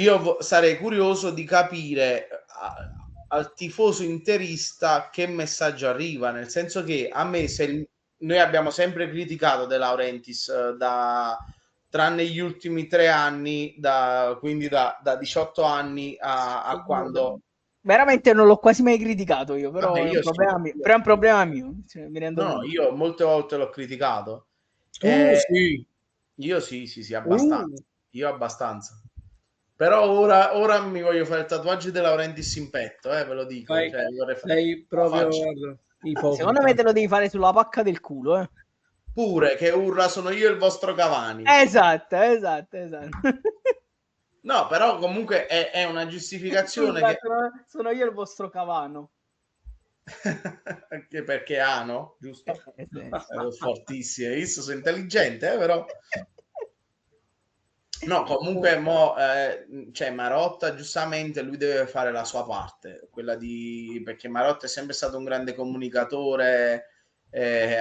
io sarei curioso di capire al tifoso interista che messaggio arriva, nel senso che a me, noi abbiamo sempre criticato De Laurentiis tranne gli ultimi 3 anni, quindi da 18 anni a quando... Veramente non l'ho quasi mai criticato io, Vabbè, però è un io sì, problema mio. Però è un problema mio, cioè, mi rendo no, conto. io molte volte l'ho criticato. Tu Eh, sì. io sì, sì, sì, Uh, abbastanza. Io abbastanza. Però ora mi voglio fare il tatuaggio di Laurentiis in petto, ve lo dico. fai, Cioè, sei lo proprio, faccio. guarda, Secondo me ipocrita. te lo devi fare sulla pacca del culo, eh. Pure che urla sono io il vostro Cavani. Esatto, esatto, esatto. No, però comunque è una giustificazione Scusa, che... sono io il vostro Cavano. Anche perché hanno, giusto? Sì. Fortissimo. Io sono intelligente, però... No, comunque cioè Marotta giustamente lui deve fare la sua parte, quella di perché Marotta è sempre stato un grande comunicatore,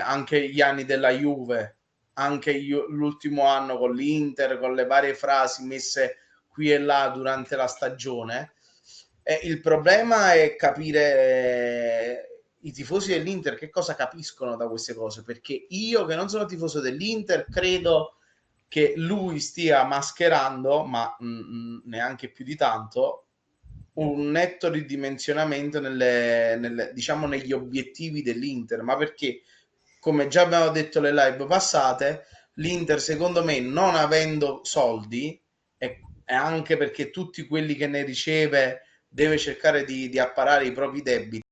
anche gli anni della Juve, anche l'ultimo anno con l'Inter, con le varie frasi messe qui e là durante la stagione. Il problema è capire i tifosi dell'Inter che cosa capiscono da queste cose, perché io che non sono tifoso dell'Inter credo che lui stia mascherando, ma neanche più di tanto, un netto ridimensionamento diciamo, negli obiettivi dell'Inter, ma perché, come già abbiamo detto le live passate, l'Inter secondo me non avendo soldi e anche perché tutti quelli che ne riceve deve cercare di apparare i propri debiti,